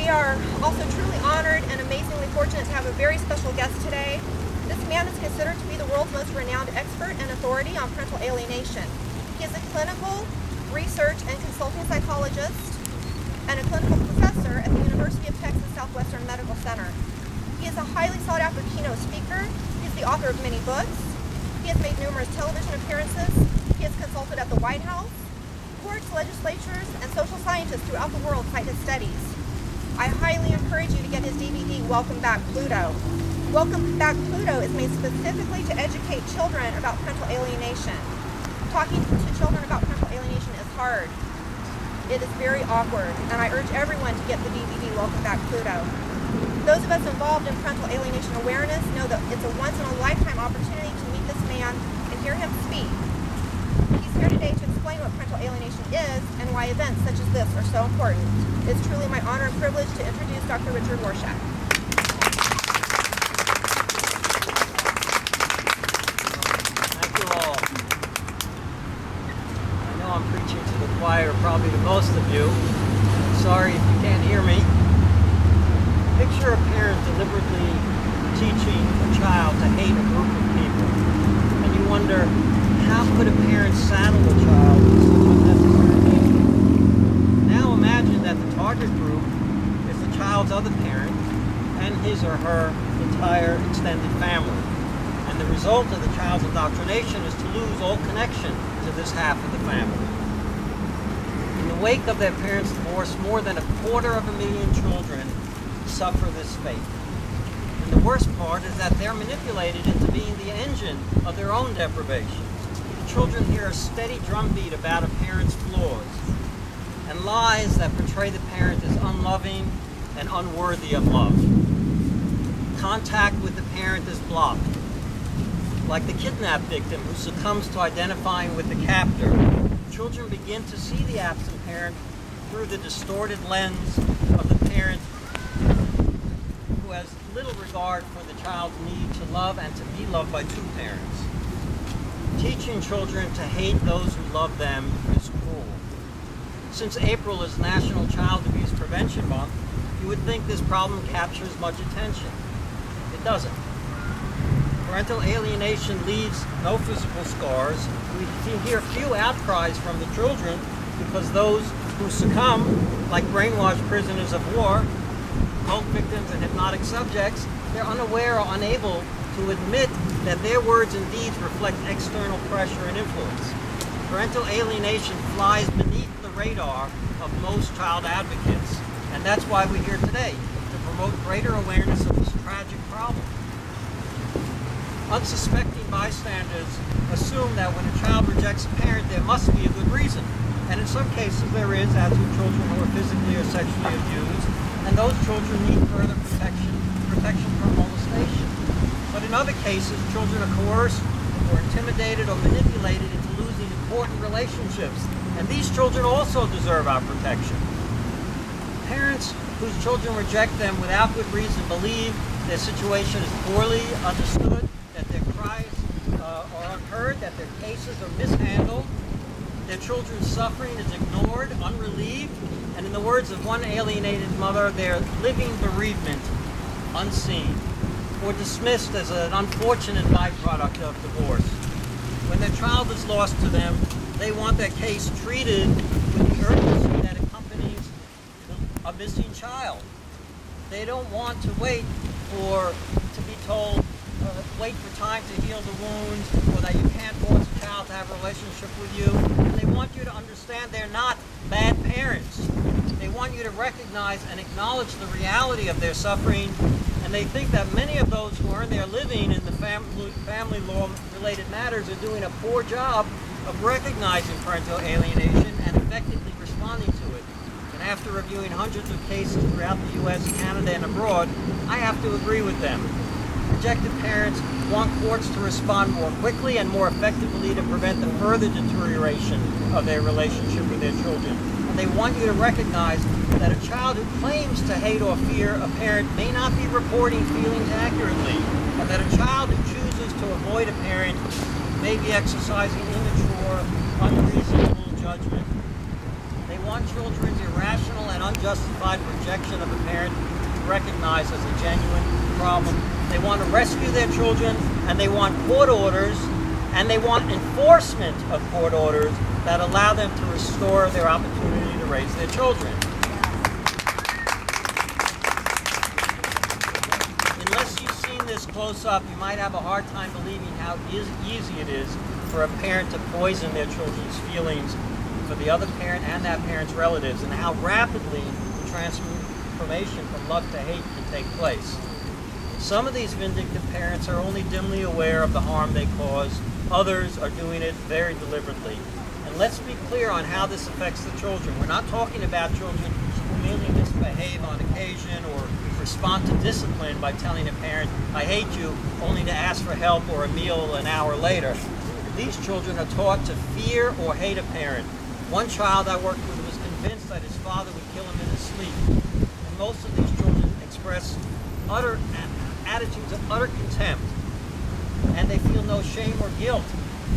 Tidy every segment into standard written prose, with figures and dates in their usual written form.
are also truly honored and amazingly fortunate to have a very special guest today. This man is considered to be the world's most renowned expert and authority on parental alienation. He is a clinical, research, and consulting psychologist and a clinical professor at the University of Texas Southwestern Medical Center. He is a highly sought-after keynote speaker. He is the author of many books. He has made numerous television appearances. He has consulted at the White House. Courts, legislatures, and social scientists throughout the world cite his studies. I highly encourage you to get his DVD, Welcome Back, Pluto. Welcome Back, Pluto is made specifically to educate children about parental alienation. Talking to children about parental alienation is hard. It is very awkward, and I urge everyone to get the DVD, Welcome Back, Pluto. Those of us involved in parental alienation awareness know that it's a once-in-a-lifetime opportunity to meet this man and hear him speak. He's here today to explain what parental alienation is and why events such as this are so important. It's truly my honor and privilege to introduce Dr. Richard Warshak. Thank you all. I know I'm preaching to the choir, probably to most of you. Sorry if you can't hear me. Picture a parent deliberately teaching a child to hate a group of people. And you wonder, how could a parent saddle a child with such unnecessary hatred? Now imagine that the target group is the child's other parent and his or her entire extended family. And the result of the child's indoctrination is to lose all connection to this half of the family. In the wake of their parents' divorce, more than 250,000 children suffer this fate. And the worst part is that they're manipulated into being the engine of their own deprivation. The children hear a steady drumbeat about a parent's flaws and lies that portray the parent as unloving and unworthy of love. Contact with the parent is blocked. Like the kidnapped victim who succumbs to identifying with the captor, children begin to see the absent parent through the distorted lens of the parent who has little regard for the child's need to love and to be loved by two parents. Teaching children to hate those who love them is cruel. Since April is National Child Abuse Prevention Month, you would think this problem captures much attention. It doesn't. Parental alienation leaves no physical scars. We hear few outcries from the children because those who succumb, like brainwashed prisoners of war, cult victims, and hypnotic subjects, they're unaware or unable to admit that their words and deeds reflect external pressure and influence. Parental alienation flies beneath the radar of most child advocates, and that's why we're here today, to promote greater awareness of this tragic problem. Unsuspecting bystanders assume that when a child rejects a parent, there must be a good reason. And in some cases there is, as with children who are physically or sexually abused, and those children need further protection from molestation. But in other cases, children are coerced or intimidated or manipulated into losing important relationships. And these children also deserve our protection. Parents whose children reject them without good reason believe their situation is poorly understood, that their cries are unheard, that their cases are mishandled, their children's suffering is ignored, unrelieved, and in the words of one alienated mother, their living bereavement unseen, or dismissed as an unfortunate byproduct of divorce. When their child is lost to them, they want their case treated with the urgency that accompanies a missing child. They don't want to wait to be told, wait for time to heal the wound, or that you can't force a child to have a relationship with you. And they want you to understand they're not bad parents. They want you to recognize and acknowledge the reality of their suffering, and they think that many of those who earn their living in the family law-related matters are doing a poor job of recognizing parental alienation and effectively responding to it. And after reviewing hundreds of cases throughout the U.S., Canada, and abroad, I have to agree with them. Rejected parents want courts to respond more quickly and more effectively to prevent the further deterioration of their relationship with their children. And they want you to recognize that a child who claims to hate or fear a parent may not be reporting feelings accurately, and that a child who chooses to avoid a parent may be exercising immature, unreasonable judgment. They want children's irrational and justified rejection of a parent recognized as a genuine problem. They want to rescue their children, and they want court orders, and they want enforcement of court orders that allow them to restore their opportunity to raise their children. Unless you've seen this close up, you might have a hard time believing how easy it is for a parent to poison their children's feelings for the other parent and that parent's relatives, and how rapidly the transformation from love to hate can take place. Some of these vindictive parents are only dimly aware of the harm they cause. Others are doing it very deliberately. And let's be clear on how this affects the children. We're not talking about children who merely misbehave on occasion or respond to discipline by telling a parent, "I hate you," only to ask for help or a meal an hour later. These children are taught to fear or hate a parent. One child I worked with was convinced that his father would kill him in his sleep. And most of these children express attitudes of utter contempt, and they feel no shame or guilt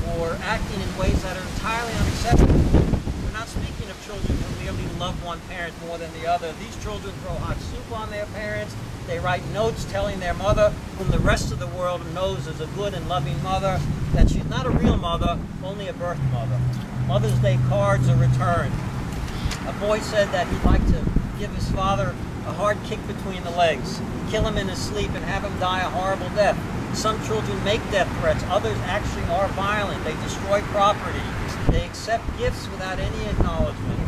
for acting in ways that are entirely unacceptable. We're not speaking of children who merely love one parent more than the other. These children throw hot soup on their parents. They write notes telling their mother, whom the rest of the world knows as a good and loving mother, that she's not a real mother, only a birth mother. Mother's Day cards are returned. A boy said that he'd like to give his father a hard kick between the legs, kill him in his sleep, and have him die a horrible death. Some children make death threats. Others actually are violent. They destroy property. They accept gifts without any acknowledgement.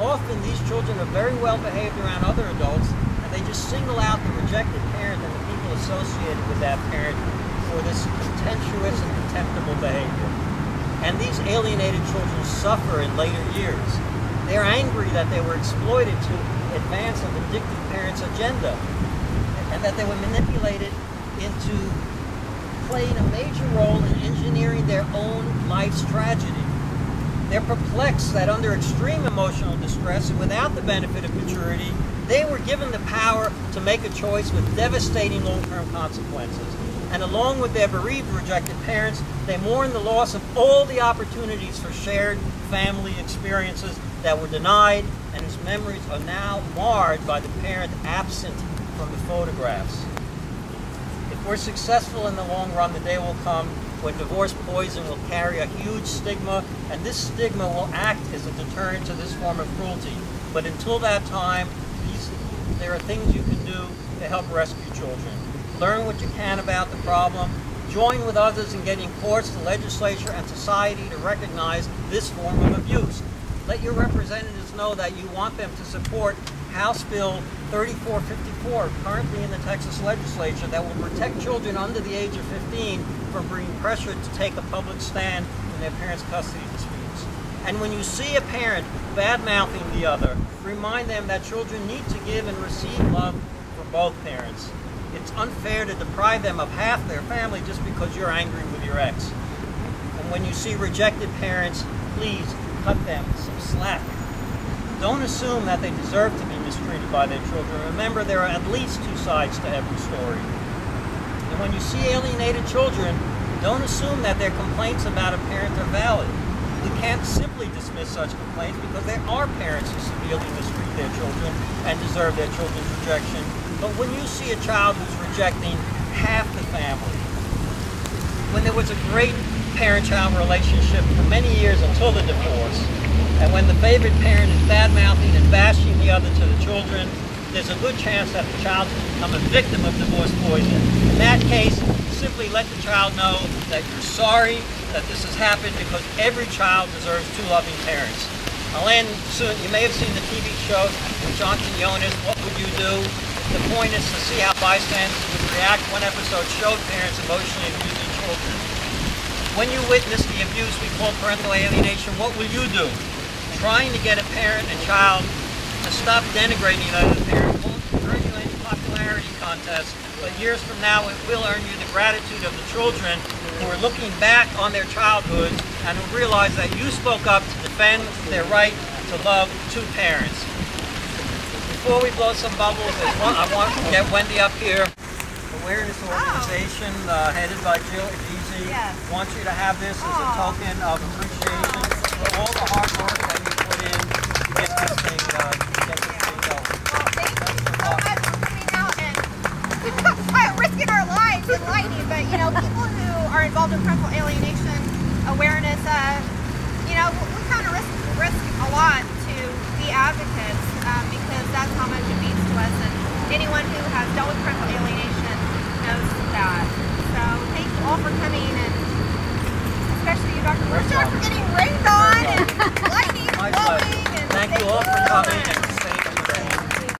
Often these children are very well behaved around other adults, and they just single out the rejected parent and the people associated with that parent for this contemptuous and contemptible behavior. And these alienated children suffer in later years. They're angry that they were exploited to advance a vindictive parent's agenda, and that they were manipulated into playing a major role in engineering their own life's tragedy. They're perplexed that under extreme emotional distress and without the benefit of maturity, they were given the power to make a choice with devastating long-term consequences. And along with their bereaved, rejected parents, they mourn the loss of all the opportunities for shared family experiences that were denied, and whose memories are now marred by the parent absent from the photographs. If we're successful in the long run, the day will come when divorce poison will carry a huge stigma, and this stigma will act as a deterrent to this form of cruelty. But until that time, there are things you can do to help rescue children. Learn what you can about the problem. Join with others in getting courts, the legislature, and society to recognize this form of abuse. Let your representatives know that you want them to support House Bill 3454, currently in the Texas legislature, that will protect children under the age of 15 from being pressured to take a public stand in their parents' custody disputes. And when you see a parent bad-mouthing the other, remind them that children need to give and receive love from both parents. It's unfair to deprive them of half their family just because you're angry with your ex. And when you see rejected parents, please cut them some slack. Don't assume that they deserve to be mistreated by their children. Remember, there are at least two sides to every story. And when you see alienated children, don't assume that their complaints about a parent are valid. We can't simply dismiss such complaints because there are parents who severely mistreat their children and deserve their children's rejection. But when you see a child who's rejecting half the family, when there was a great parent-child relationship for many years until the divorce, and when the favorite parent is bad-mouthing and bashing the other to the children, there's a good chance that the child has become a victim of divorce poison. In that case, simply let the child know that you're sorry that this has happened, because every child deserves two loving parents. I'll end soon. You may have seen the TV show with Johnson Jonas, What Would You Do? The point is to see how bystanders would react. One episode showed parents emotionally abusing children. When you witness the abuse we call parental alienation, what will you do? Trying to get a parent and child to stop denigrating another parent won't earn you any popularity contest, but years from now it will earn you the gratitude of the children who are looking back on their childhood and who realize that you spoke up to defend their right to love two parents. Before we blow some bubbles, I want to get Wendy up here. Awarness organization headed by Jill Easy. Yes. Wants you to have this as a token of appreciation for all the hard work that you put in to get this thing are involved in parental alienation awareness, you know, we kind of risk a lot to be advocates